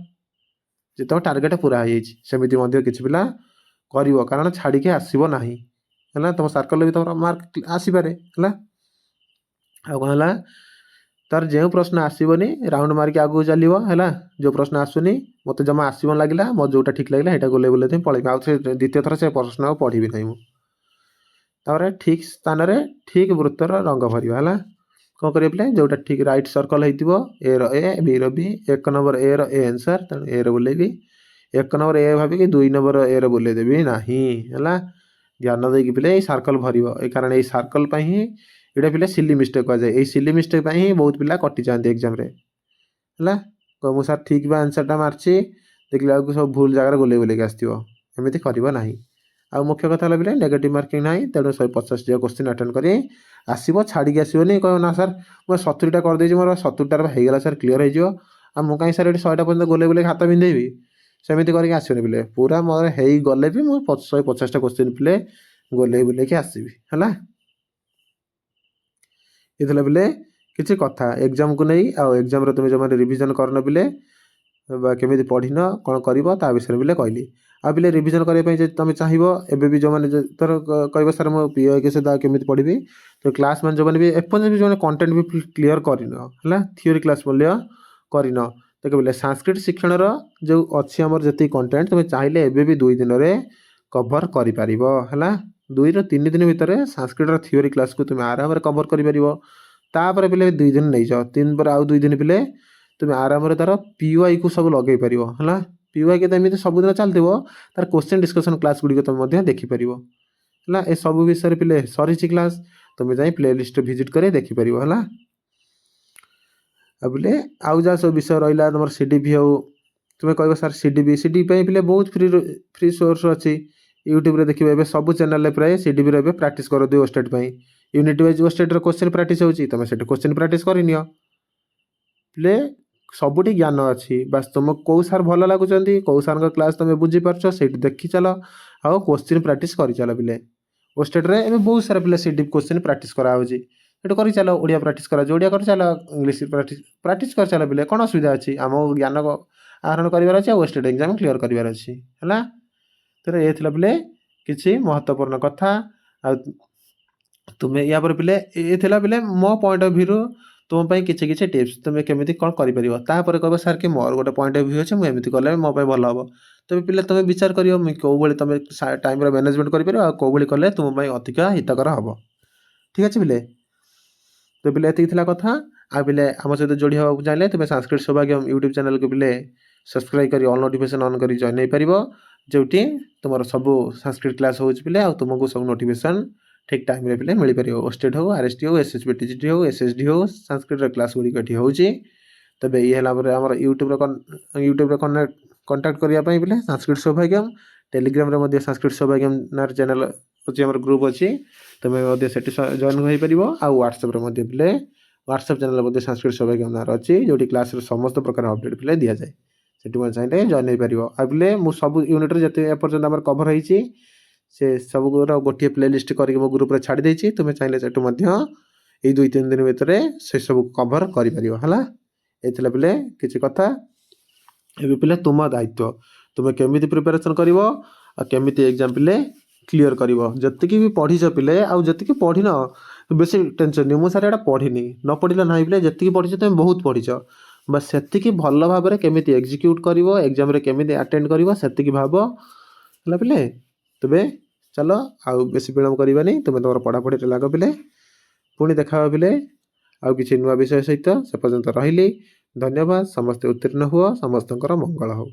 जिते टार्गेट पूरा होमती किसी पिला कर कारण छाड़ी आसब ना है तुम सर्कल भी तुम मार्क आसपे है कौन है तार जो प्रश्न आसबनी राउंड मार्क आगू चलो है जो प्रश्न आसुनी मत जमा आसवन लगे मो जोटा ठीक लगे यहाँ गोले बुले पलैबी आउ द्वितीय थर से प्रश्न पढ़ी ना मुझे ठीक स्थान ठीक वृत्तर रंग भर है कौन करें जोटा ठीक रईट सर्कल हो ए रे बी री 1 नंबर ए रे आंसर तेणु ए बुलेबी 1 number A Bhavik 2 number A बुले देवी ना है ध्यान देकी पे सर्कल भर कारण ये सर्कल ही ये पे सिली मिस्टेक कहुए सिली मिस्टेक ही बहुत पिला कटि जाती एग्जाम है मुझे सार ठीक बा आंसरटा मार्ची देखला सब भूल जगह गोले बुलेक आमती करना आ मुख्य कथा पे नेगेटिव मार्किंग ना तेणु 150 क्वेश्चन अटेंड कर आसब छाड़ी आसबनी कह ना सार मुझे 70टा करदे मोर 70टार होगा सार क्लीयर हो मुझे सार 100टा पर्यटन गोले बुले हाथ पिंधेबी सेमती करके आसबनी पे पूरा मोर हो गले भी मुझे 150टा क्वेश्चन पे गोले बुलेक आसबि है ये पे किसी कथा एग्जाम को नहीं आ एग्जाम तुम जो रिविजन करन पे केमी पढ़न कौन कर विषय पे कहली आ पे रिविजन करने तुम चाहिए एवं भी जो मैंने तर कह सर मो पीओ से केमी पढ़ी तो क्लास मैंने जो मैंने भी एपर्तन भी जो कंटेंट भी क्लीयर करना थ्योरी क्लास बोलिए करन तो बोले संस्कृत शिक्षण जो अच्छी आमर जी कंटेंट तुम चाहिए एवं भी 2 दिन में कभर कर 2 ରୁ 3 दिन भितर संस्कृत थ्योरी क्लास को तुम आराम कभर कर पे 2 दिन नहीं जाओ 3 पर आउ 2 दिन पे तुम आराम तार पीवाई को सब लगे पार है पीवाई के तो सबुदिन चलती तार क्वेश्चन डिस्कसन क्लास गुड़िक तुम देखिपर है ये सब विषय पे सरी क्लास तुम जा प्ले लिस्ट विजिट कर देखिपर है बोले आउ जहाँ सब विषय रहा तुम सीडीपी हो तुम्हें कह सर सीडीपी पे बहुत फ्री सोर्स अच्छी यूट्यूब रे देखिए सब चैनल प्राय सीडीपी रे प्रैक्टिस कर दियो state unit wise state question practice होची तुम से क्वेश्चन प्रैक्टिस करनियो प्ले सबुठी ज्ञान अच्छी बास तुम कौ सार भल लगुच कौ सार क्लास तुम बुझीपार से देखी चल आ क्वेश्चन प्रैक्टिस कर चल पे स्टेट रे बहुत सारा पे सीडीपी क्वेश्चन प्रैक्टिस कराऊँगी ये कर चल ओडिया प्रैक्टिस करा कर चल इंग्लिश प्रैक्टिस कर चल पे कौन असुविधा अच्छी आम ज्ञान आहरण करार अच्छे आ स्टेट एग्जाम क्लीयर करार अच्छी है तो ये पे किसी महत्वपूर्ण कथा तुम्हें या पे ये पे मो पॉइंट ऑफ व्यू तुम्हें किसी टिप्स तुम्हें केमी कौन कर कह सर कि मोर गोटे पॉइंट ऑफ व्यू अच्छे मुझे कले मो भल हम तो पे तुम्हें विचार कर कौ भाई तुम टाइम मैनेजमेंट कर कौ भाई कले तुम अधिक हितकर हम ठीक अच्छे पे तो पे ये कथा आ पे आम सहित जोड़ी हाँ चाहिए तुम्हें संस्कृत सौभाग्य यूट्यूब चैनल को पे सब्सक्राइब कर ऑल नोटिफिकेशन ऑन कर जॉइन हो जोटी तुम सब संस्कृत क्लास हो पे तुमको सब नोटिफिकेशन ठीक टाइम रे पे मिल पार स्टेट हो आरएसटी हो एसएसबी टीजीटी हो एसएसडी हो संस्कृत क्लास गुड़िक हो तब ये आम यूट्यूब कंटाक्ट करने पे संस्कृत सौभाग्य टेलीग्राम संस्कृत सौभाग्य नार चैनल अच्छी आम ग्रुप अच्छी तुम्हें से जॉइन हो पार आ व्हाट्सएप पे व्हाट्सएप चैनल संस्कृत सौभाग्य नार अच्छी जो क्लास समस्त प्रकार अपडेट पे दि जाए से चाहिए जॉइन हो पार आए मुझे सब यूनिट जिते एपर्तन आम कभर होती से सब गोटे प्ले लिस्ट करके मो ग्रुप छाड़ी देती तुम्हें चाहिए से 2-3 दिन भितर से सब कभर कर ये पे किसी कथा ये पे तुम दायित्व तुम्हें केमी प्रिपेरेसन करमी एग्जाम पे क्लीयर कर जी भी पढ़ीच पे आउ जी पढ़ी न बेस टेंशन नहीं मुझे सारे पढ़ी न पढ़ला ना पे जी पढ़ी तुम बहुत पढ़ीच बस से भल भाव में केमी एग्जीक्यूट कर एग्जाम केमी अटेंड कर से भाव है पे तेरे चलो आउ बेसी विलम्ब करवानी तुम्हें तुम पढ़ापढ़ी लग पे पुणी देखा पे ଆଉ କିଛି ନୂଆ ବିଷୟ ସହିତ। ସେ ପର୍ଯ୍ୟନ୍ତ ରହିଲି। ଧନ୍ୟବାଦ। ସମସ୍ତେ ଉତ୍ତୀର୍ଣ୍ଣ ହୁଅ। ସମସ୍ତଙ୍କର ମଙ୍ଗଳ ହଉ।